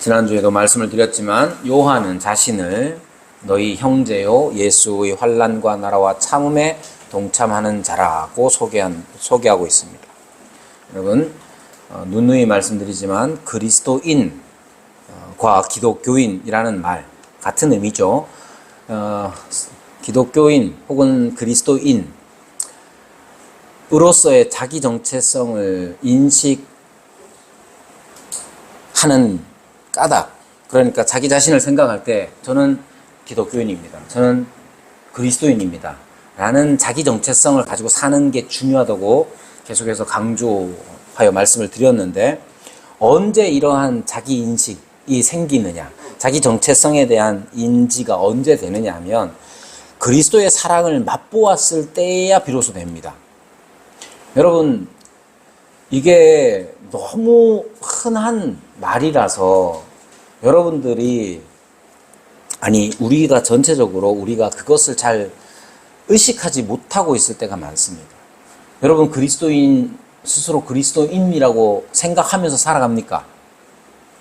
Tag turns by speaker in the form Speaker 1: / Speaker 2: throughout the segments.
Speaker 1: 지난주에도 말씀을 드렸지만 요한은 자신을 너희 형제요 예수의 환난과 나라와 참음에 동참하는 자라고 소개하고 있습니다. 여러분 누누이 말씀드리지만 그리스도인과 기독교인이라는 말 같은 의미죠. 기독교인 혹은 그리스도인으로서의 자기 정체성을 인식하는 까닭, 그러니까 자기 자신을 생각할 때 저는 기독교인입니다, 저는 그리스도인입니다 라는 자기 정체성을 가지고 사는 게 중요하다고 계속해서 강조하여 말씀을 드렸는데, 언제 이러한 자기 인식이 생기느냐, 자기 정체성에 대한 인지가 언제 되느냐 하면 그리스도의 사랑을 맛보았을 때야 비로소 됩니다. 여러분, 이게 너무 흔한 말이라서 여러분들이, 우리가 전체적으로 우리가 그것을 잘 의식하지 못하고 있을 때가 많습니다. 여러분, 스스로 그리스도인이라고 생각하면서 살아갑니까?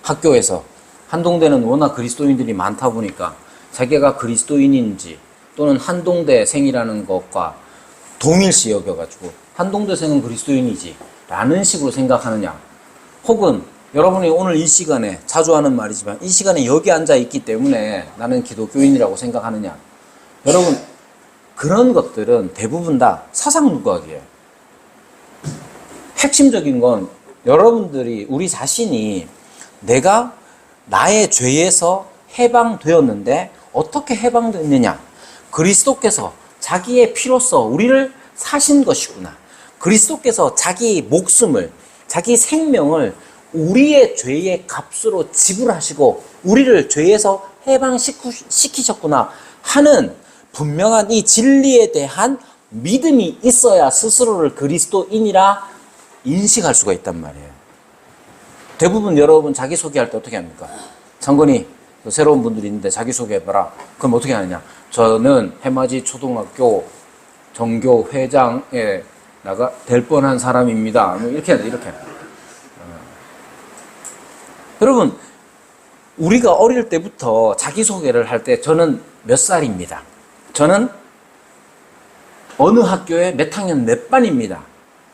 Speaker 1: 학교에서 한동대는 워낙 그리스도인들이 많다 보니까 자기가 그리스도인인지 또는 한동대생이라는 것과 동일시 여겨가지고 한동대생은 그리스도인이지 라는 식으로 생각하느냐, 혹은 여러분이 오늘 이 시간에, 자주 하는 말이지만 이 시간에 여기 앉아 있기 때문에 나는 기독교인이라고 생각하느냐, 여러분 그런 것들은 대부분 다 사상누각이에요. 핵심적인 건 여러분들이, 우리 자신이 내가 나의 죄에서 해방되었는데 어떻게 해방됐느냐, 그리스도께서 자기의 피로써 우리를 사신 것이구나, 그리스도께서 자기 목숨을, 자기 생명을 우리의 죄의 값으로 지불하시고 우리를 죄에서 해방시키셨구나 하는 분명한 이 진리에 대한 믿음이 있어야 스스로를 그리스도인이라 인식할 수가 있단 말이에요. 대부분 여러분 자기소개할 때 어떻게 합니까? 장건이, 새로운 분들이 있는데 자기소개해봐라. 그럼 어떻게 하느냐? 저는 해맞이 초등학교 정교 회장에 될 뻔한 사람입니다. 이렇게 해야 돼, 이렇게. 여러분, 우리가 어릴 때부터 자기소개를 할 때 저는 몇 살입니다, 저는 어느 학교에 몇 학년 몇 반입니다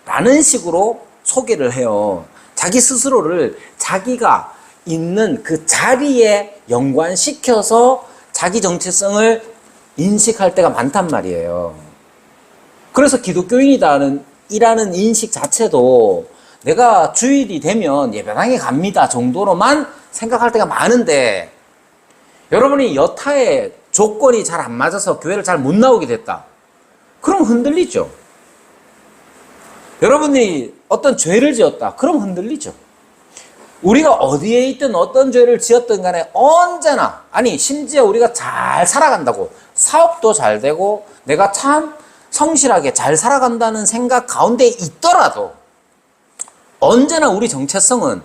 Speaker 1: 라는 식으로 소개를 해요. 자기 스스로를 자기가 있는 그 자리에 연관시켜서 자기 정체성을 인식할 때가 많단 말이에요. 그래서 기독교인이라는 인식 자체도 내가 주일이 되면 예배당에 갑니다 정도로만 생각할 때가 많은데, 여러분이 여타의 조건이 잘 안 맞아서 교회를 잘 못 나오게 됐다, 그럼 흔들리죠. 여러분이 어떤 죄를 지었다, 그럼 흔들리죠. 우리가 어디에 있든 어떤 죄를 지었든 간에 언제나, 심지어 우리가 잘 살아간다고, 사업도 잘 되고 내가 참 성실하게 잘 살아간다는 생각 가운데 있더라도 언제나 우리 정체성은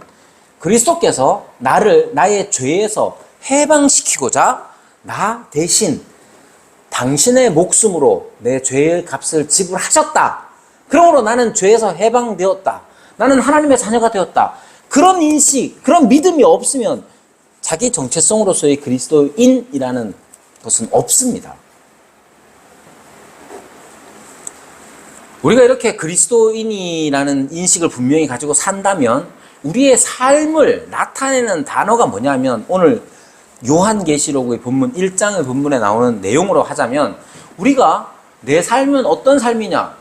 Speaker 1: 그리스도께서 나의 죄에서 해방시키고자 나 대신 당신의 목숨으로 내 죄의 값을 지불하셨다, 그러므로 나는 죄에서 해방되었다, 나는 하나님의 자녀가 되었다, 그런 인식, 그런 믿음이 없으면 자기 정체성으로서의 그리스도인이라는 것은 없습니다. 우리가 이렇게 그리스도인이라는 인식을 분명히 가지고 산다면 우리의 삶을 나타내는 단어가 뭐냐면, 오늘 요한계시록의 본문 1장의 본문에 나오는 내용으로 하자면, 우리가 내 삶은 어떤 삶이냐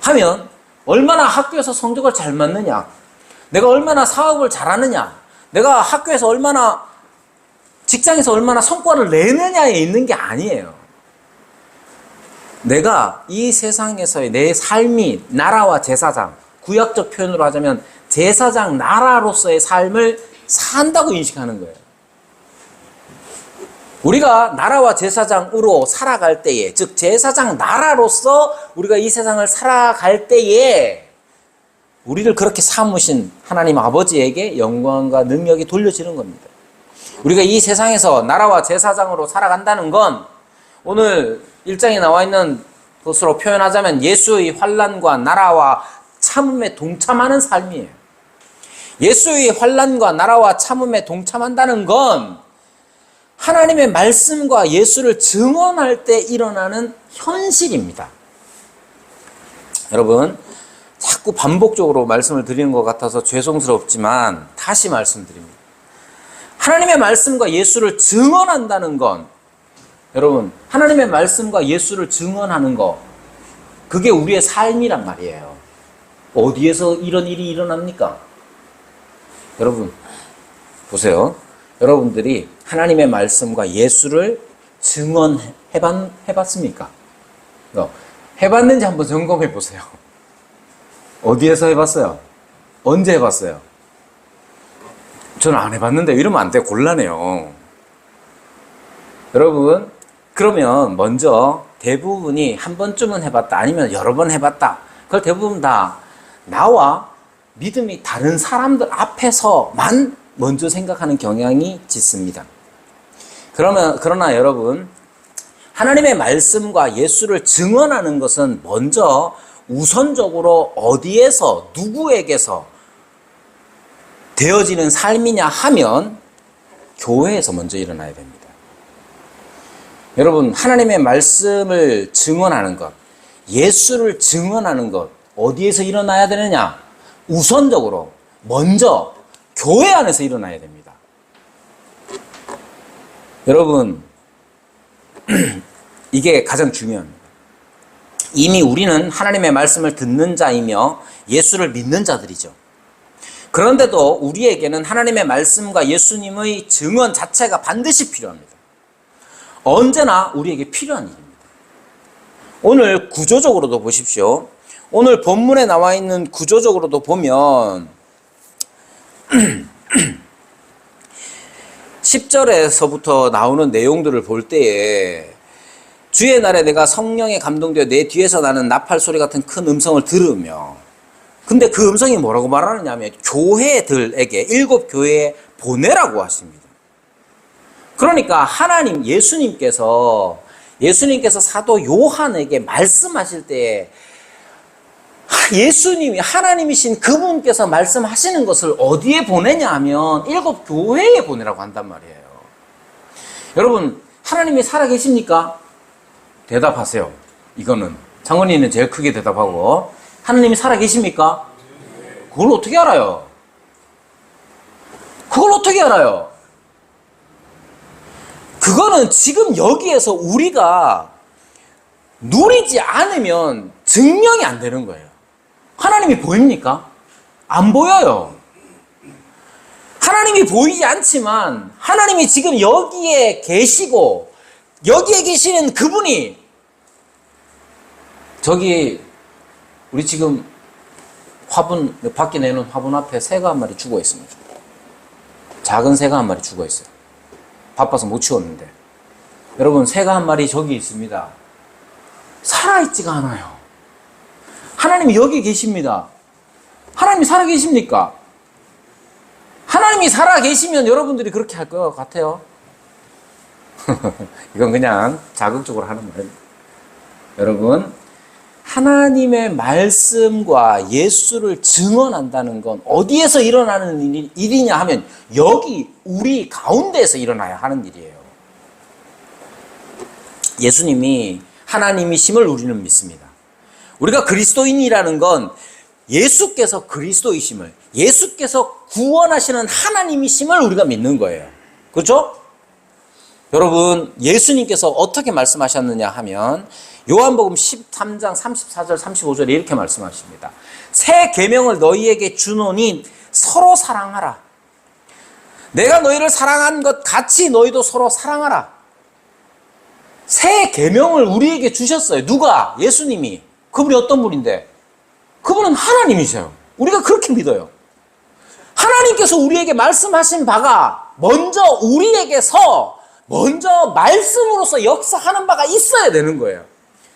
Speaker 1: 하면 얼마나 학교에서 성적을 잘 맞느냐, 내가 얼마나 사업을 잘하느냐, 내가 학교에서 얼마나, 직장에서 얼마나 성과를 내느냐에 있는 게 아니에요. 내가 이 세상에서의 내 삶이 나라와 제사장, 구약적 표현으로 하자면 제사장 나라로서의 삶을 산다고 인식하는 거예요. 우리가 나라와 제사장으로 살아갈 때에, 즉 제사장 나라로서 우리가 이 세상을 살아갈 때에 우리를 그렇게 삼으신 하나님 아버지에게 영광과 능력이 돌려지는 겁니다. 우리가 이 세상에서 나라와 제사장으로 살아간다는 건 오늘 1장에 나와 있는 것으로 표현하자면 예수의 환난과 나라와 참음에 동참하는 삶이에요. 예수의 환난과 나라와 참음에 동참한다는 건 하나님의 말씀과 예수를 증언할 때 일어나는 현실입니다. 여러분, 자꾸 반복적으로 말씀을 드리는 것 같아서 죄송스럽지만 다시 말씀드립니다. 하나님의 말씀과 예수를 증언한다는 건, 여러분, 하나님의 말씀과 예수를 증언하는 거, 그게 우리의 삶이란 말이에요. 어디에서 이런 일이 일어납니까? 여러분, 보세요. 여러분들이 하나님의 말씀과 예수를 증언해봤습니까? 해봤는지 한번 점검해 보세요. 어디에서 해봤어요? 언제 해봤어요? 저는 안 해봤는데 이러면 안 돼. 곤란해요. 여러분, 그러면 먼저 대부분이 한 번쯤은 해봤다, 아니면 여러 번 해봤다. 그걸 대부분 다 나와 믿음이 다른 사람들 앞에서만 먼저 생각하는 경향이 짙습니다. 그러나 여러분, 하나님의 말씀과 예수를 증언하는 것은 먼저 우선적으로 어디에서, 누구에게서 되어지는 삶이냐 하면 교회에서 먼저 일어나야 됩니다. 여러분, 하나님의 말씀을 증언하는 것, 예수를 증언하는 것, 어디에서 일어나야 되느냐? 우선적으로 먼저 교회 안에서 일어나야 됩니다. 여러분, 이게 가장 중요합니다. 이미 우리는 하나님의 말씀을 듣는 자이며 예수를 믿는 자들이죠. 그런데도 우리에게는 하나님의 말씀과 예수님의 증언 자체가 반드시 필요합니다. 언제나 우리에게 필요한 일입니다. 오늘 구조적으로도 보십시오. 오늘 본문에 나와 있는 구조적으로도 보면 10절에서부터 나오는 내용들을 볼 때에 주의 날에 내가 성령에 감동되어 내 뒤에서 나는 나팔 소리 같은 큰 음성을 들으며, 근데 그 음성이 뭐라고 말하느냐 하면 교회들에게, 일곱 교회에 보내라고 하십니다. 그러니까 하나님, 예수님께서 사도 요한에게 말씀하실 때 예수님이, 하나님이신 그분께서 말씀하시는 것을 어디에 보내냐 하면 일곱 교회에 보내라고 한단 말이에요. 여러분, 하나님이 살아계십니까? 대답하세요. 이거는 장원이는 제일 크게 대답하고, 하나님이 살아계십니까? 그걸 어떻게 알아요? 그걸 어떻게 알아요? 그거는 지금 여기에서 우리가 누리지 않으면 증명이 안 되는 거예요. 하나님이 보입니까? 안 보여요. 하나님이 보이지 않지만 하나님이 지금 여기에 계시고, 여기에 계시는 그분이, 저기 우리 지금 화분, 밖에 내놓은 화분 앞에 새가 한 마리 죽어 있습니다. 작은 새가 한 마리 죽어 있어요. 바빠서 못 치웠는데. 여러분, 새가 한 마리 저기 있습니다. 살아있지가 않아요. 하나님이 여기 계십니다. 하나님이 살아계십니까? 하나님이 살아계시면 여러분들이 그렇게 할 것 같아요? 이건 그냥 자극적으로 하는 말입니다. 여러분, 하나님의 말씀과 예수를 증언한다는 건 어디에서 일어나는 일이냐 하면 여기 우리 가운데에서 일어나야 하는 일이에요. 예수님이 하나님이심을 우리는 믿습니다. 우리가 그리스도인이라는 건 예수께서 그리스도이심을, 예수께서 구원하시는 하나님이심을 우리가 믿는 거예요. 그렇죠? 여러분, 예수님께서 어떻게 말씀하셨느냐 하면 요한복음 13장 34절 35절에 이렇게 말씀하십니다. 새 계명을 너희에게 주노니 서로 사랑하라. 내가 너희를 사랑한 것 같이 너희도 서로 사랑하라. 새 계명을 우리에게 주셨어요. 누가? 예수님이. 그분이 어떤 분인데? 그분은 하나님이세요. 우리가 그렇게 믿어요. 하나님께서 우리에게 말씀하신 바가 먼저 우리에게서 먼저 말씀으로서 역사하는 바가 있어야 되는 거예요.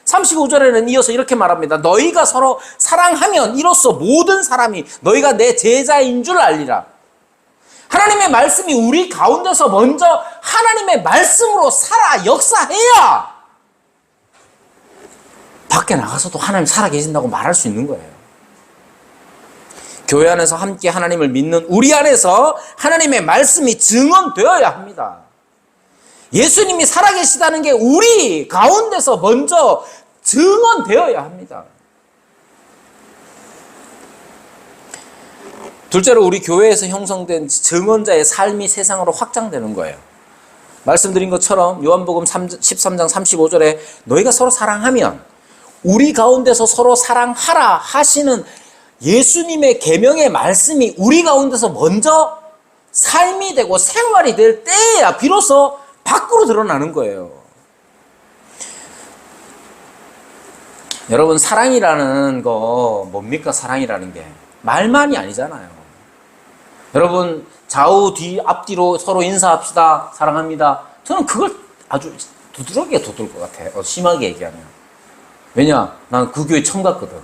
Speaker 1: 35절에는 이어서 이렇게 말합니다. 너희가 서로 사랑하면 이로써 모든 사람이 너희가 내 제자인 줄 알리라. 하나님의 말씀이 우리 가운데서 먼저 하나님의 말씀으로 살아 역사해야 밖에 나가서도 하나님 살아계신다고 말할 수 있는 거예요. 교회 안에서 함께 하나님을 믿는 우리 안에서 하나님의 말씀이 증언되어야 합니다. 예수님이 살아계시다는 게 우리 가운데서 먼저 증언되어야 합니다. 둘째로 우리 교회에서 형성된 증언자의 삶이 세상으로 확장되는 거예요. 말씀드린 것처럼 요한복음 13장 35절에 너희가 서로 사랑하면 우리 가운데서 서로 사랑하라 하시는 예수님의 계명의 말씀이 우리 가운데서 먼저 삶이 되고 생활이 될 때에야 비로소 밖으로 드러나는 거예요. 여러분, 사랑이라는 거 뭡니까? 사랑이라는 게 말만이 아니잖아요. 여러분, 좌우 뒤 앞뒤로 서로 인사합시다, 사랑합니다. 저는 그걸 아주 두드러기게 돋을 것 같아요. 심하게 얘기하면. 왜냐? 난 그 교회 처음 갔거든.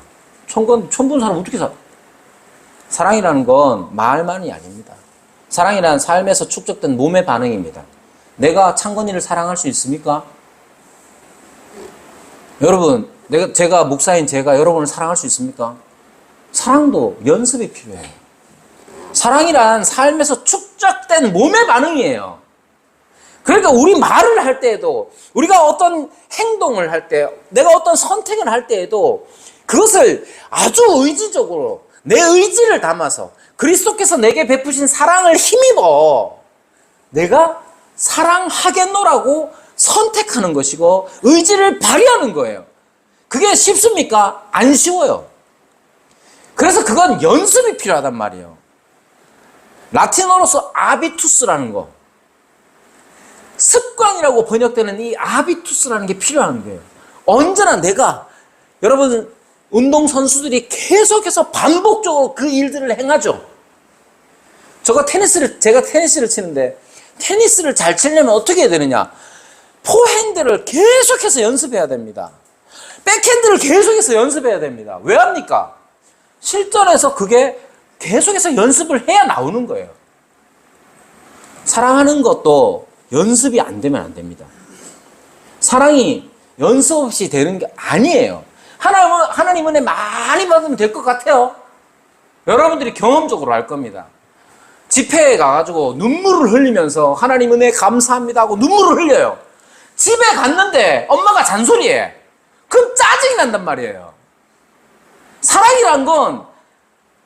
Speaker 1: 처음 본 사람 어떻게 사랑이라는 건 말만이 아닙니다. 사랑이란 삶에서 축적된 몸의 반응입니다. 내가 창건이를 사랑할 수 있습니까? 여러분, 제가 목사인 제가 여러분을 사랑할 수 있습니까? 사랑도 연습이 필요해요. 사랑이란 삶에서 축적된 몸의 반응이에요. 그러니까 우리 말을 할 때에도, 우리가 어떤 행동을 할 때, 내가 어떤 선택을 할 때에도 그것을 아주 의지적으로 내 의지를 담아서 그리스도께서 내게 베푸신 사랑을 힘입어 내가 사랑하겠노라고 선택하는 것이고 의지를 발휘하는 거예요. 그게 쉽습니까? 안 쉬워요. 그래서 그건 연습이 필요하단 말이에요. 라틴어로서 아비투스라는 거, 습관이라고 번역되는 이 아비투스라는 게 필요한 거예요. 언제나 내가, 여러분, 운동선수들이 계속해서 반복적으로 그 일들을 행하죠. 제가 테니스를 치는데 테니스를 잘 치려면 어떻게 해야 되느냐? 포핸드를 계속해서 연습해야 됩니다. 백핸드를 계속해서 연습해야 됩니다. 왜 합니까? 실전에서 그게 계속해서 연습을 해야 나오는 거예요. 사랑하는 것도 연습이 안 되면 안 됩니다. 사랑이 연습 없이 되는 게 아니에요. 하나님 은혜 많이 받으면 될 것 같아요. 여러분들이 경험적으로 알 겁니다. 집회에 가가지고 눈물을 흘리면서 하나님 은혜 감사합니다 하고 눈물을 흘려요. 집에 갔는데 엄마가 잔소리해. 그럼 짜증이 난단 말이에요. 사랑이란 건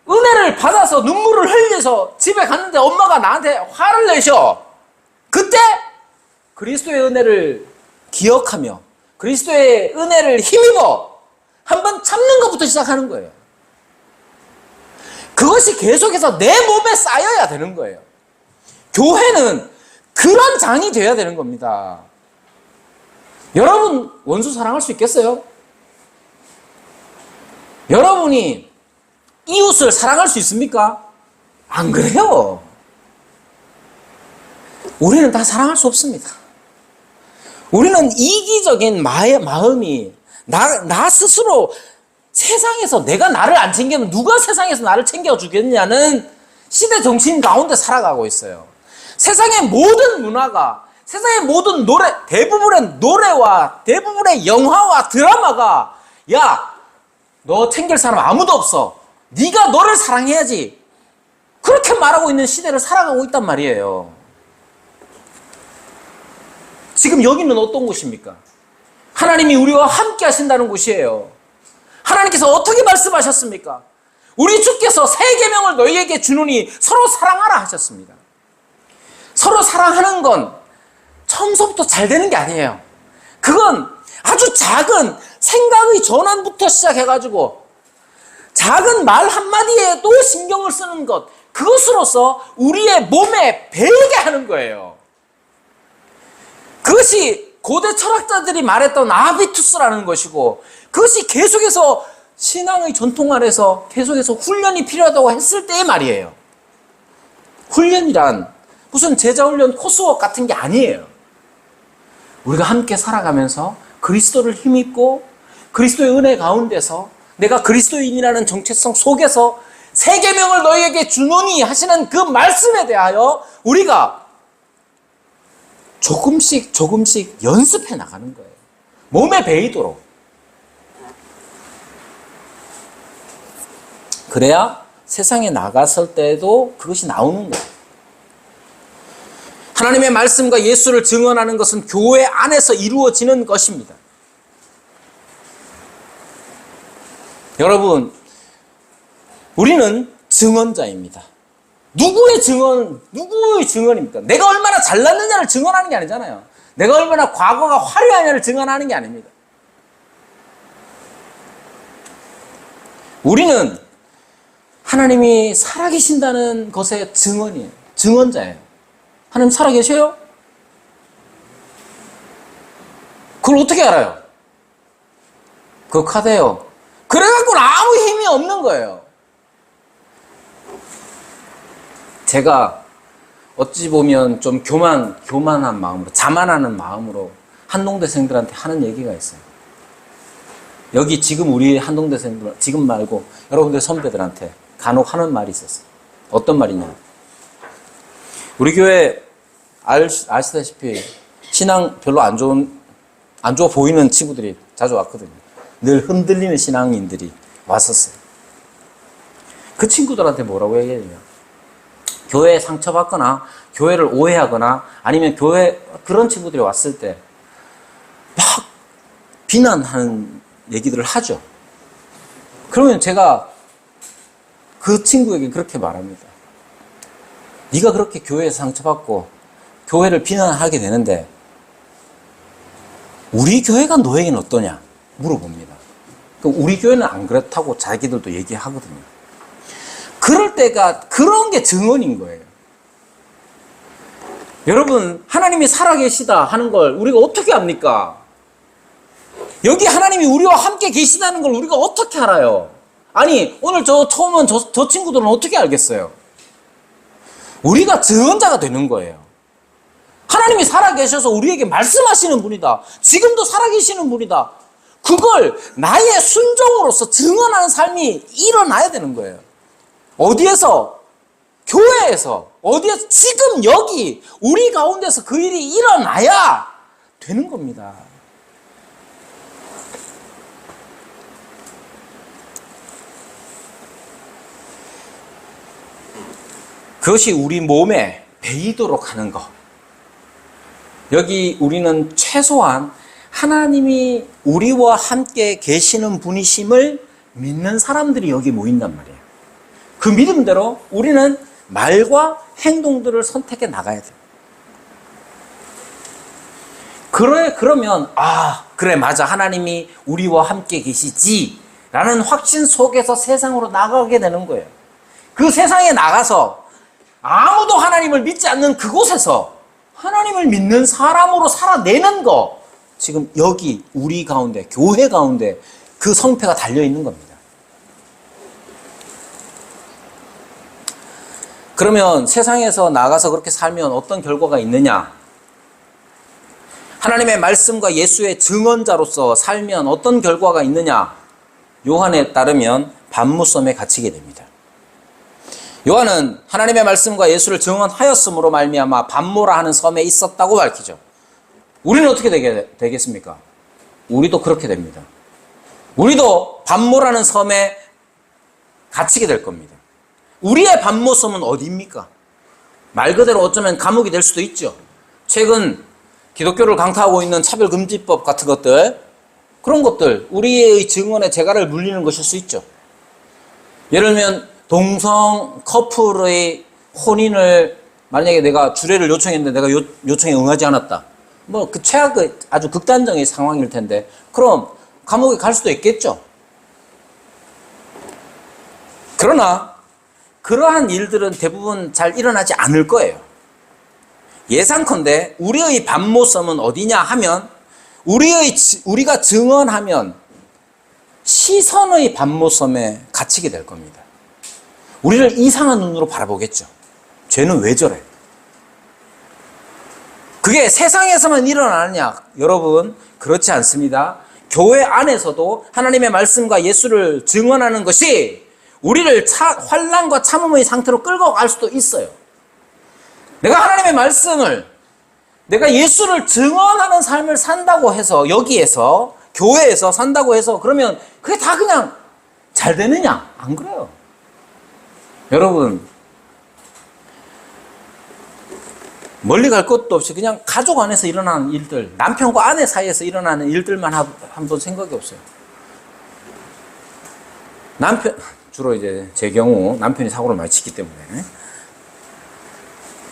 Speaker 1: 은혜를 받아서 눈물을 흘려서 집에 갔는데 엄마가 나한테 화를 내셔. 그때 그리스도의 은혜를 기억하며 그리스도의 은혜를 힘입어 한번 참는 것부터 시작하는 거예요. 그것이 계속해서 내 몸에 쌓여야 되는 거예요. 교회는 그런 장이 돼야 되는 겁니다. 여러분 원수 사랑할 수 있겠어요? 여러분이 이웃을 사랑할 수 있습니까? 안 그래요. 우리는 다 사랑할 수 없습니다. 우리는 이기적인 마음이 나 스스로 세상에서 내가 나를 안 챙기면 누가 세상에서 나를 챙겨주겠냐는 시대 정신 가운데 살아가고 있어요. 세상의 모든 문화가, 세상의 모든 대부분의 노래와 대부분의 영화와 드라마가 야, 너 챙길 사람 아무도 없어. 네가 너를 사랑해야지. 그렇게 말하고 있는 시대를 살아가고 있단 말이에요. 지금 여기는 어떤 곳입니까? 하나님이 우리와 함께 하신다는 곳이에요. 하나님께서 어떻게 말씀하셨습니까? 우리 주께서 새 계명을 너희에게 주노니 서로 사랑하라 하셨습니다. 서로 사랑하는 건 처음부터 잘 되는 게 아니에요. 그건 아주 작은 생각의 전환부터 시작해가지고 작은 말 한마디에도 신경을 쓰는 것, 그것으로서 우리의 몸에 배우게 하는 거예요. 그것이 고대 철학자들이 말했던 아비투스라는 것이고, 그것이 계속해서 신앙의 전통 안에서 계속해서 훈련이 필요하다고 했을 때의 말이에요. 훈련이란 무슨 제자훈련 코스웍 같은 게 아니에요. 우리가 함께 살아가면서 그리스도를 힘입고 그리스도의 은혜 가운데서 내가 그리스도인이라는 정체성 속에서 새 계명을 너희에게 주노니 하시는 그 말씀에 대하여 우리가 조금씩 연습해 나가는 거예요. 몸에 배이도록. 그래야 세상에 나갔을 때도 그것이 나오는 거예요. 하나님의 말씀과 예수를 증언하는 것은 교회 안에서 이루어지는 것입니다. 여러분, 우리는 증언자입니다. 누구의 증언입니까? 내가 얼마나 잘났느냐를 증언하는 게 아니잖아요. 내가 얼마나 과거가 화려하냐를 증언하는 게 아닙니다. 우리는 하나님이 살아계신다는 것의 증언이에요. 증언자예요. 하나님 살아계셔요? 그걸 어떻게 알아요? 그카드예요. 그래갖고는 아무 힘이 없는 거예요. 제가 어찌 보면 좀 교만한 마음으로, 자만하는 마음으로 한동대생들한테 하는 얘기가 있어요. 여기 지금 우리 한동대생들, 지금 말고 여러분들 선배들한테 간혹 하는 말이 있었어요. 어떤 말이냐. 우리 교회 아시다시피 신앙 별로 안 좋아 보이는 친구들이 자주 왔거든요. 늘 흔들리는 신앙인들이 왔었어요. 그 친구들한테 뭐라고 얘기했냐. 교회에 상처받거나 교회를 오해하거나 아니면 교회 그런 친구들이 왔을 때 막 비난하는 얘기들을 하죠. 그러면 제가 그 친구에게 그렇게 말합니다. 네가 그렇게 교회에서 상처받고 교회를 비난하게 되는데 우리 교회가 너에게는 어떠냐 물어봅니다. 그럼 우리 교회는 안 그렇다고 자기들도 얘기하거든요. 그럴 때가 그런 게 증언인 거예요. 여러분, 하나님이 살아계시다 하는 걸 우리가 어떻게 압니까? 여기 하나님이 우리와 함께 계시다는 걸 우리가 어떻게 알아요? 아니, 오늘 처음 온 저 친구들은 어떻게 알겠어요? 우리가 증언자가 되는 거예요. 하나님이 살아계셔서 우리에게 말씀하시는 분이다. 지금도 살아계시는 분이다. 그걸 나의 순종으로서 증언하는 삶이 일어나야 되는 거예요. 어디에서? 교회에서. 어디에서? 지금 여기 우리 가운데서 그 일이 일어나야 되는 겁니다. 그것이 우리 몸에 배이도록 하는 것. 여기 우리는 최소한 하나님이 우리와 함께 계시는 분이심을 믿는 사람들이 여기 모인단 말이에요. 그 믿음대로 우리는 말과 행동들을 선택해 나가야 돼요. 그러면 그래 맞아 하나님이 우리와 함께 계시지 라는 확신 속에서 세상으로 나가게 되는 거예요. 그 세상에 나가서 아무도 하나님을 믿지 않는 그곳에서 하나님을 믿는 사람으로 살아내는 거, 지금 여기 우리 가운데, 교회 가운데 그 성패가 달려있는 겁니다. 그러면 세상에서 나가서 그렇게 살면 어떤 결과가 있느냐? 하나님의 말씀과 예수의 증언자로서 살면 어떤 결과가 있느냐? 요한에 따르면 반무섬에 갇히게 됩니다. 요한은 하나님의 말씀과 예수를 증언하였으므로 말미암아 반모라 하는 섬에 있었다고 밝히죠. 우리는 어떻게 되겠습니까? 우리도 그렇게 됩니다. 우리도 반모라는 섬에 갇히게 될 겁니다. 우리의 반모섬은 어디입니까? 말 그대로 어쩌면 감옥이 될 수도 있죠. 최근 기독교를 강타하고 있는 차별금지법 같은 것들, 그런 것들 우리의 증언에 재갈을 물리는 것일 수 있죠. 예를 들면 동성 커플의 혼인을 만약에 내가 주례를 요청했는데 내가 요청에 응하지 않았다. 뭐 그 최악의 아주 극단적인 상황일 텐데 그럼 감옥에 갈 수도 있겠죠. 그러나 그러한 일들은 대부분 잘 일어나지 않을 거예요. 예상컨대 우리의 반모섬은 어디냐 하면 우리가 증언하면 시선의 반모섬에 갇히게 될 겁니다. 우리를 이상한 눈으로 바라보겠죠. 쟤는 왜 저래? 그게 세상에서만 일어나느냐? 여러분, 그렇지 않습니다. 교회 안에서도 하나님의 말씀과 예수를 증언하는 것이 우리를 환난과 참음의 상태로 끌고 갈 수도 있어요. 내가 하나님의 말씀을, 내가 예수를 증언하는 삶을 산다고 해서, 여기에서, 교회에서 산다고 해서, 그러면 그게 다 그냥 잘 되느냐? 안 그래요. 여러분, 멀리 갈 것도 없이 그냥 가족 안에서 일어나는 일들, 남편과 아내 사이에서 일어나는 일들만 한번 생각이 없어요. 주로 이제 제 경우 남편이 사고를 많이 치기 때문에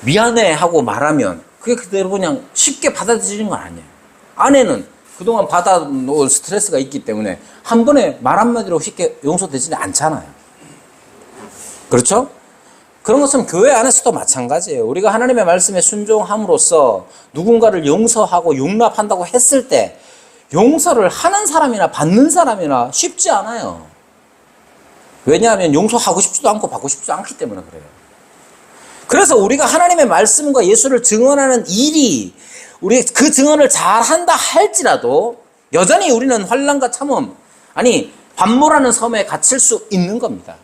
Speaker 1: 미안해 하고 말하면 그게 그대로 그냥 쉽게 받아들이는 건 아니에요. 아내는 그동안 받아놓은 스트레스가 있기 때문에 한 번에 말 한마디로 쉽게 용서되지는 않잖아요. 그렇죠? 그런 것은 교회 안에서도 마찬가지예요. 우리가 하나님의 말씀에 순종함으로써 누군가를 용서하고 용납한다고 했을 때 용서를 하는 사람이나 받는 사람이나 쉽지 않아요. 왜냐하면 용서하고 싶지도 않고 받고 싶지도 않기 때문에 그래요. 그래서 우리가 하나님의 말씀과 예수를 증언하는 일이 우리 그 증언을 잘한다 할지라도 여전히 우리는 환난과 참음, 아니 반모라는 섬에 갇힐 수 있는 겁니다.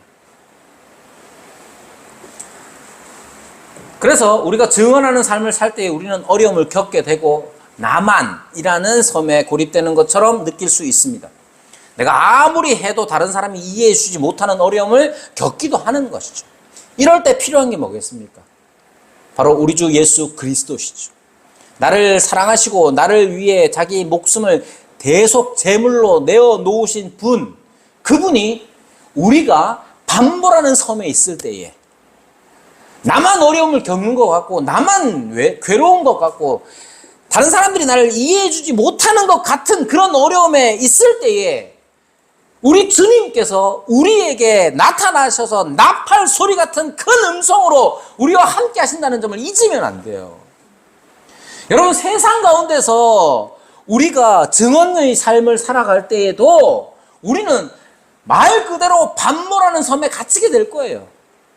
Speaker 1: 그래서 우리가 증언하는 삶을 살 때 우리는 어려움을 겪게 되고 나만이라는 섬에 고립되는 것처럼 느낄 수 있습니다. 내가 아무리 해도 다른 사람이 이해해 주지 못하는 어려움을 겪기도 하는 것이죠. 이럴 때 필요한 게 뭐겠습니까? 바로 우리 주 예수 그리스도시죠. 나를 사랑하시고 나를 위해 자기 목숨을 대속 제물로 내어 놓으신 분, 그분이 우리가 반모라는 섬에 있을 때에 나만 어려움을 겪는 것 같고 나만 괴로운 것 같고 다른 사람들이 나를 이해해 주지 못하는 것 같은 그런 어려움에 있을 때에 우리 주님께서 우리에게 나타나셔서 나팔 소리 같은 큰 음성으로 우리와 함께 하신다는 점을 잊으면 안 돼요. 여러분, 세상 가운데서 우리가 증언의 삶을 살아갈 때에도 우리는 말 그대로 반모라는 섬에 갇히게 될 거예요.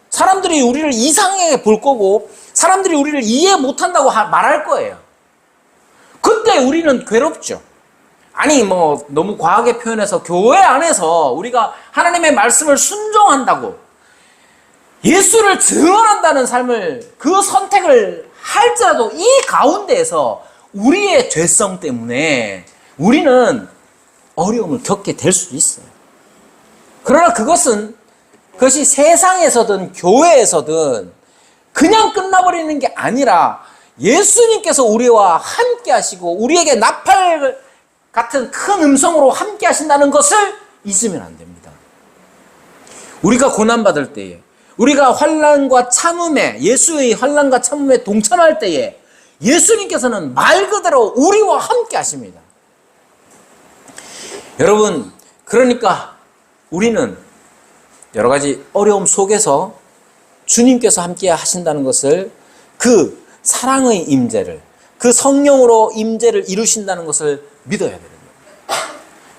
Speaker 1: 사람들이 우리를 이상하게 볼 거고 사람들이 우리를 이해 못한다고 말할 거예요. 그때 우리는 괴롭죠. 아니 너무 과하게 표현해서 교회 안에서 우리가 하나님의 말씀을 순종한다고 예수를 증언한다는 삶을 그 선택을 할지라도 이 가운데에서 우리의 죄성 때문에 우리는 어려움을 겪게 될 수도 있어요. 그러나 그것이 세상에서든 교회에서든 그냥 끝나버리는 게 아니라 예수님께서 우리와 함께 하시고 우리에게 나팔 같은 큰 음성으로 함께 하신다는 것을 잊으면 안 됩니다. 우리가 고난받을 때에, 우리가 환난과 참음에, 예수의 환난과 참음에 동참할 때에 예수님께서는 말 그대로 우리와 함께 하십니다. 여러분, 그러니까 우리는 여러 가지 어려움 속에서 주님께서 함께 하신다는 것을, 그 사랑의 임재를, 그 성령으로 임재를 이루신다는 것을 믿어야 됩니다.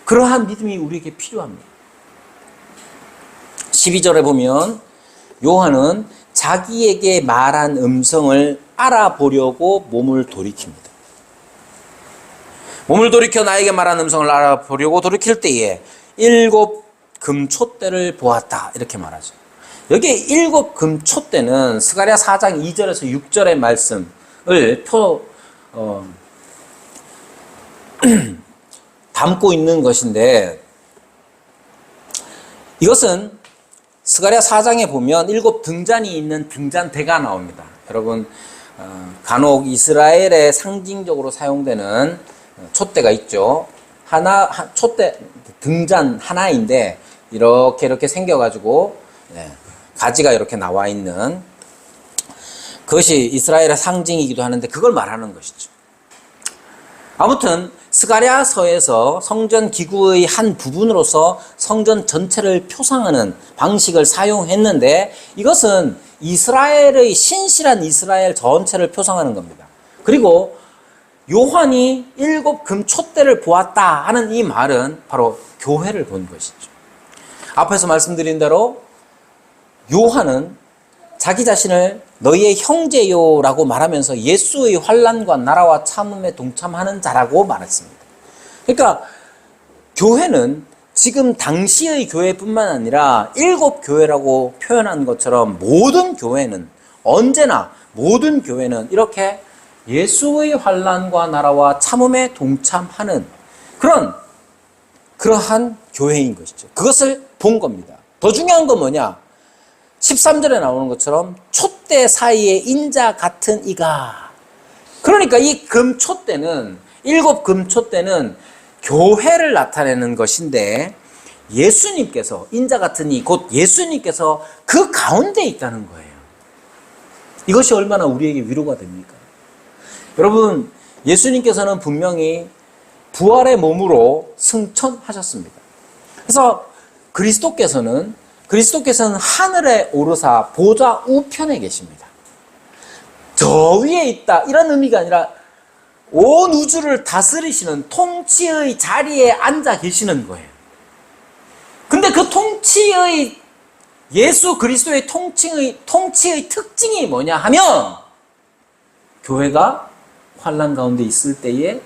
Speaker 1: 그러한 믿음이 우리에게 필요합니다. 12절에 보면 요한은 자기에게 말한 음성을 알아보려고 몸을 돌이킵니다. 몸을 돌이켜 나에게 말한 음성을 알아보려고 돌이킬 때에 7 금촛대를 보았다, 이렇게 말하죠. 여기에 7 금촛대는 스가랴 4장 2절에서 6절의 말씀을 담고 있는 것인데, 이것은 스가랴 4장에 보면 7 등잔이 있는 등잔대가 나옵니다. 여러분, 간혹 이스라엘에 상징적으로 사용되는 촛대가 있죠. 촛대 등잔 하나인데 이렇게 생겨가지고 가지가 이렇게 나와 있는 그것이 이스라엘의 상징이기도 하는데 그걸 말하는 것이죠. 아무튼 스가랴서에서 성전 기구의 한 부분으로서 성전 전체를 표상하는 방식을 사용했는데 이것은 이스라엘의 신실한 이스라엘 전체를 표상하는 겁니다. 그리고 요한이 7 금촛대를 보았다 하는 이 말은 바로 교회를 본 것이죠. 앞에서 말씀드린 대로 요한은 자기 자신을 너희의 형제요라고 말하면서 예수의 환난과 나라와 참음에 동참하는 자라고 말했습니다. 그러니까 교회는 지금 당시의 교회뿐만 아니라 7 교회라고 표현한 것처럼 모든 교회는 언제나 모든 교회는 이렇게 예수의 환난과 나라와 참음에 동참하는 그러한 교회인 것이죠. 그것을 본 겁니다. 더 중요한 건 뭐냐? 13절에 나오는 것처럼 촛대 사이에 인자 같은 이가. 그러니까 이 금촛대는, 일곱 금촛대는 교회를 나타내는 것인데, 예수님께서, 인자 같은 이, 곧 예수님께서 그 가운데 있다는 거예요. 이것이 얼마나 우리에게 위로가 됩니까? 여러분, 예수님께서는 분명히 부활의 몸으로 승천하셨습니다. 그래서 그리스도께서는 하늘에 오르사 보좌 우편에 계십니다. 저 위에 있다, 이런 의미가 아니라 온 우주를 다스리시는 통치의 자리에 앉아 계시는 거예요. 근데 그 통치의, 예수 그리스도의 통치의 특징이 뭐냐 하면, 교회가 환난 가운데 있을 때에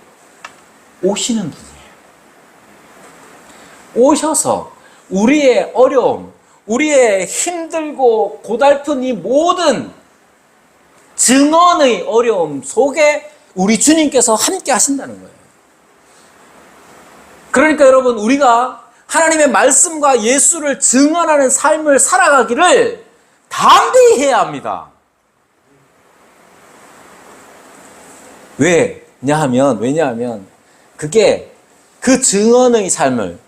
Speaker 1: 오시는 분이에요. 오셔서 우리의 어려움, 우리의 힘들고 고달픈 이 모든 증언의 어려움 속에 우리 주님께서 함께 하신다는 거예요. 그러니까 여러분, 우리가 하나님의 말씀과 예수를 증언하는 삶을 살아가기를 담대히 해야 합니다. 왜냐하면 그게 그 증언의 삶을,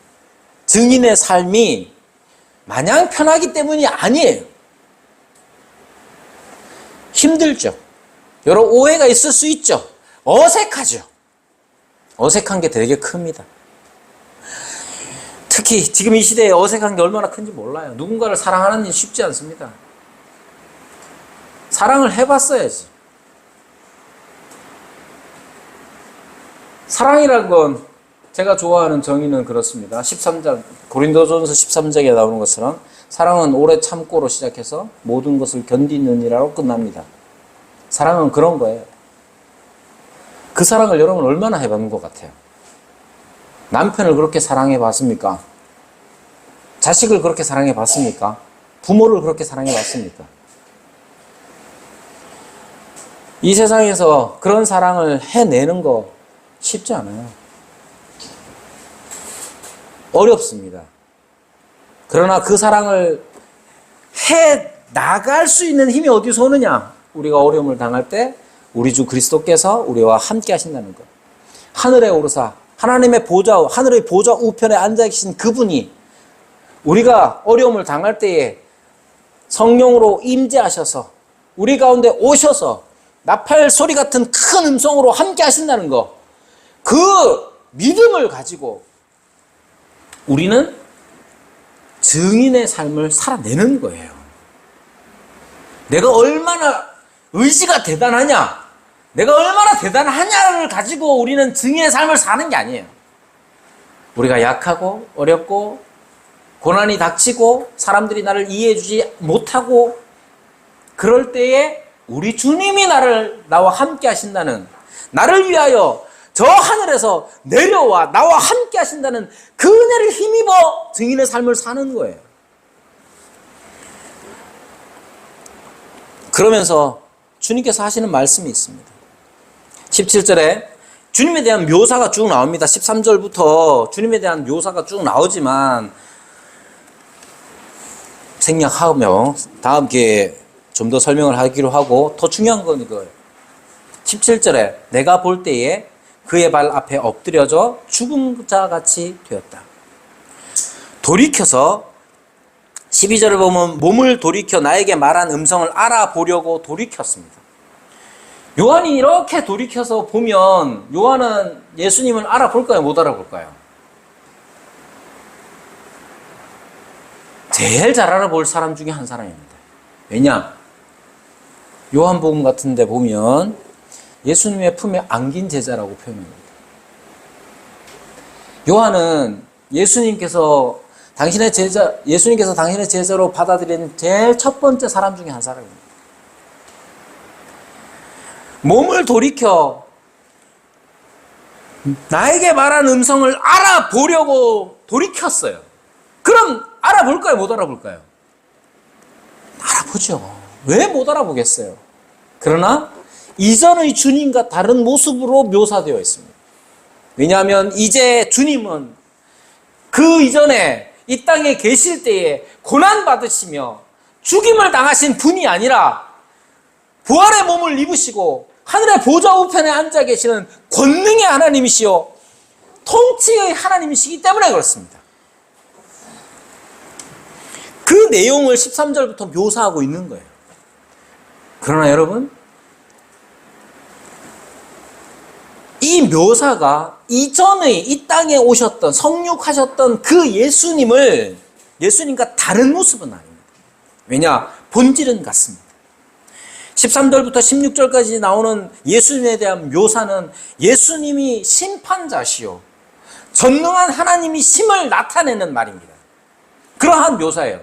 Speaker 1: 증인의 삶이 마냥 편하기 때문이 아니에요. 힘들죠. 여러 오해가 있을 수 있죠. 어색하죠. 어색한 게 되게 큽니다. 특히 지금 이 시대에 어색한 게 얼마나 큰지 몰라요. 누군가를 사랑하는 일 쉽지 않습니다. 사랑을 해봤어야지. 사랑이란 건 제가 좋아하는 정의는 그렇습니다. 13장, 고린도전서 13장에 나오는 것처럼 사랑은 오래 참고로 시작해서 모든 것을 견디느니라로 끝납니다. 사랑은 그런 거예요. 그 사랑을 여러분 얼마나 해봤는 것 같아요? 남편을 그렇게 사랑해 봤습니까? 자식을 그렇게 사랑해 봤습니까? 부모를 그렇게 사랑해 봤습니까? 이 세상에서 그런 사랑을 해내는 거 쉽지 않아요. 어렵습니다. 그러나 그 사랑을 해 나갈 수 있는 힘이 어디서 오느냐? 우리가 어려움을 당할 때 우리 주 그리스도께서 우리와 함께 하신다는 것. 하늘에 오르사 하나님의 보좌, 하늘의 보좌 우편에 앉아 계신 그분이 우리가 어려움을 당할 때에 성령으로 임재하셔서 우리 가운데 오셔서 나팔 소리 같은 큰 음성으로 함께 하신다는 것. 그 믿음을 가지고 우리는 증인의 삶을 살아내는 거예요. 내가 얼마나 의지가 대단하냐, 내가 얼마나 대단하냐를 가지고 우리는 증인의 삶을 사는 게 아니에요. 우리가 약하고 어렵고 고난이 닥치고 사람들이 나를 이해해주지 못하고 그럴 때에 우리 주님이 나와 함께 하신다는, 나를 위하여 저 하늘에서 내려와 나와 함께 하신다는 그 은혜를 힘입어 증인의 삶을 사는 거예요. 그러면서 주님께서 하시는 말씀이 있습니다. 17절에 주님에 대한 묘사가 쭉 나옵니다. 13절부터 주님에 대한 묘사가 쭉 나오지만 생략하며 다음 기회에 좀 더 설명을 하기로 하고, 더 중요한 건 이거예요. 17절에 내가 볼 때에 그의 발 앞에 엎드려져 죽은 자같이 되었다. 돌이켜서 12절을 보면 몸을 돌이켜 나에게 말한 음성을 알아보려고 돌이켰습니다. 요한이 이렇게 돌이켜서 보면 요한은 예수님을 알아볼까요? 못 알아볼까요? 제일 잘 알아볼 사람 중에 한 사람입니다. 왜냐? 요한복음 같은 데 보면 예수님의 품에 안긴 제자라고 표현합니다. 요한은 예수님께서 당신의 제자로 받아들이는 제일 첫 번째 사람 중에 한 사람입니다. 몸을 돌이켜 나에게 말한 음성을 알아보려고 돌이켰어요. 그럼 알아볼까요? 못 알아볼까요? 알아보죠. 왜 못 알아보겠어요? 그러나 이전의 주님과 다른 모습으로 묘사되어 있습니다. 왜냐하면 이제 주님은 그 이전에 이 땅에 계실 때에 고난받으시며 죽임을 당하신 분이 아니라 부활의 몸을 입으시고 하늘의 보좌 우편에 앉아 계시는 권능의 하나님이시요 통치의 하나님이시기 때문에 그렇습니다. 그 내용을 13절부터 묘사하고 있는 거예요. 그러나 여러분, 이 묘사가 이전의 이 땅에 오셨던 성육하셨던 그 예수님과 다른 모습은 아닙니다. 왜냐? 본질은 같습니다. 13절부터 16절까지 나오는 예수님에 대한 묘사는 예수님이 심판자시요 전능한 하나님이 심을 나타내는 말입니다. 그러한 묘사예요.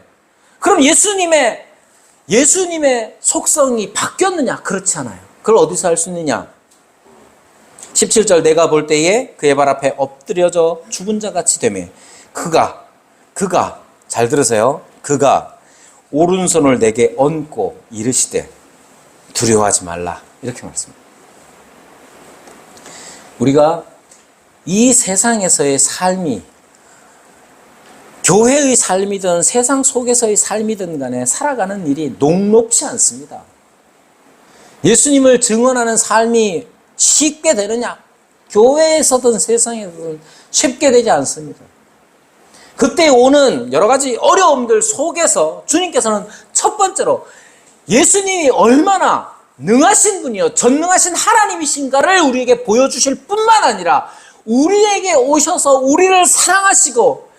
Speaker 1: 그럼 예수님의 속성이 바뀌었느냐? 그렇지 않아요. 그걸 어디서 알 수 있느냐? 17절 내가 볼 때에 그의 발 앞에 엎드려져 죽은 자 같이 되매 그가 잘 들으세요. 그가 오른손을 내게 얹고 이르시되 두려워하지 말라. 이렇게 말씀합니다. 우리가 이 세상에서의 삶이 교회의 삶이든 세상 속에서의 삶이든 간에 살아가는 일이 녹록지 않습니다. 예수님을 증언하는 삶이 쉽게 되느냐? 교회에서든 세상에서든 쉽게 되지 않습니다. 그때 오는 여러 가지 어려움들 속에서 주님께서는 첫 번째로 예수님이 얼마나 능하신 분이요 전능하신 하나님이신가를 우리에게 보여주실 뿐만 아니라 우리에게 오셔서 우리를 사랑하시고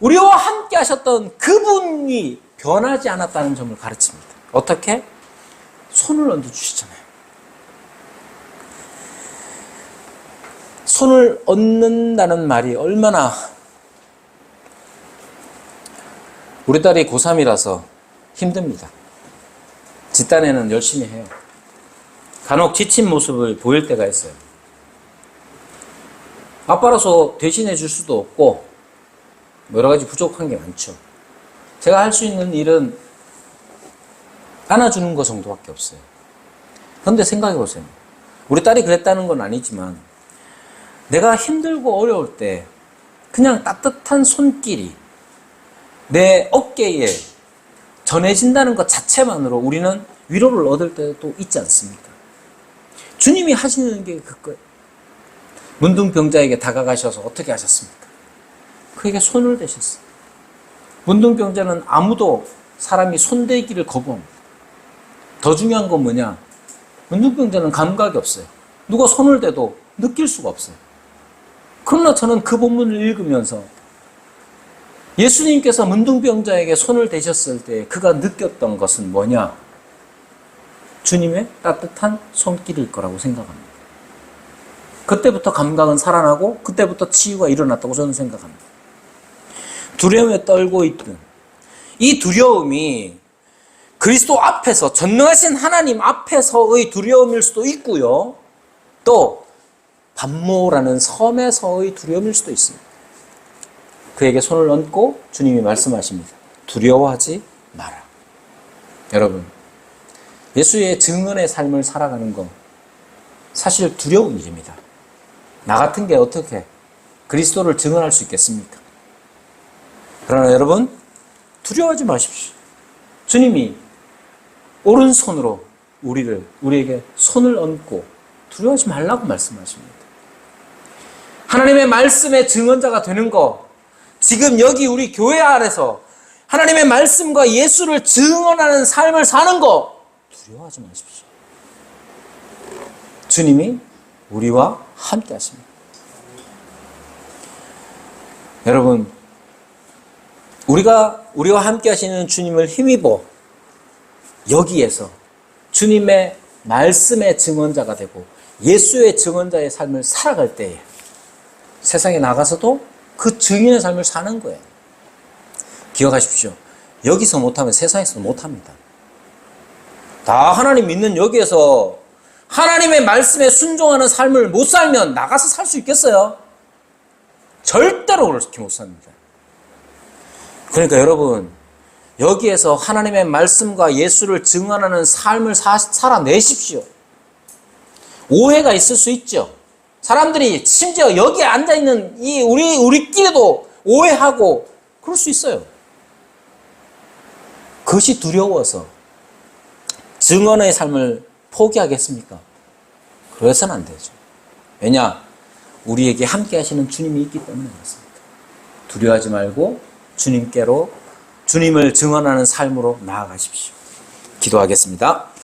Speaker 1: 우리와 함께 하셨던 그분이 변하지 않았다는 점을 가르칩니다. 어떻게? 손을 얹어주시잖아요. 손을 얹는다는 말이 얼마나, 우리 딸이 고3이라서 힘듭니다. 집단에는 열심히 해요. 간혹 지친 모습을 보일 때가 있어요. 아빠로서 대신해 줄 수도 없고 여러 가지 부족한 게 많죠. 제가 할 수 있는 일은 안아주는 것 정도밖에 없어요. 그런데 생각해 보세요. 우리 딸이 그랬다는 건 아니지만 내가 힘들고 어려울 때 그냥 따뜻한 손길이 내 어깨에 전해진다는 것 자체만으로 우리는 위로를 얻을 때도 있지 않습니까? 주님이 하시는 게 그거예요. 문둥병자에게 다가가셔서 어떻게 하셨습니까? 그에게 손을 대셨어요. 문둥병자는 아무도 사람이 손대기를 거부합니다. 더 중요한 건 뭐냐? 문둥병자는 감각이 없어요. 누가 손을 대도 느낄 수가 없어요. 그러나 저는 그 본문을 읽으면서 예수님께서 문둥병자에게 손을 대셨을 때 그가 느꼈던 것은 뭐냐? 주님의 따뜻한 손길일 거라고 생각합니다. 그때부터 감각은 살아나고 그때부터 치유가 일어났다고 저는 생각합니다. 두려움에 떨고 있던 이 두려움이 그리스도 앞에서 전능하신 하나님 앞에서의 두려움일 수도 있고요. 또 반모라는 섬에서의 두려움일 수도 있습니다. 그에게 손을 얹고 주님이 말씀하십니다. 두려워하지 마라. 여러분, 예수의 증언의 삶을 살아가는 건 사실 두려운 일입니다. 나 같은 게 어떻게 그리스도를 증언할 수 있겠습니까? 그러나 여러분, 두려워하지 마십시오. 주님이 오른손으로 우리에게 손을 얹고 두려워하지 말라고 말씀하십니다. 하나님의 말씀의 증언자가 되는 거, 지금 여기 우리 교회 안에서 하나님의 말씀과 예수를 증언하는 삶을 사는 거 두려워하지 마십시오. 주님이 우리와 함께 하십니다. 여러분, 우리와 함께 하시는 주님을 힘입어 여기에서 주님의 말씀의 증언자가 되고 예수의 증언자의 삶을 살아갈 때에 세상에 나가서도 그 증인의 삶을 사는 거예요. 기억하십시오. 여기서 못하면 세상에서도 못합니다. 다 하나님 믿는 여기에서 하나님의 말씀에 순종하는 삶을 못 살면 나가서 살 수 있겠어요? 절대로 그렇게 못 삽니다. 그러니까 여러분, 여기에서 하나님의 말씀과 예수를 증언하는 삶을 살아내십시오. 오해가 있을 수 있죠. 사람들이 심지어 여기에 앉아있는 우리끼리도 오해하고 그럴 수 있어요. 그것이 두려워서 증언의 삶을 포기하겠습니까? 그래서는 안 되죠. 왜냐? 우리에게 함께 하시는 주님이 있기 때문에 그렇습니다. 두려워하지 말고 주님께로 주님을 증언하는 삶으로 나아가십시오. 기도하겠습니다.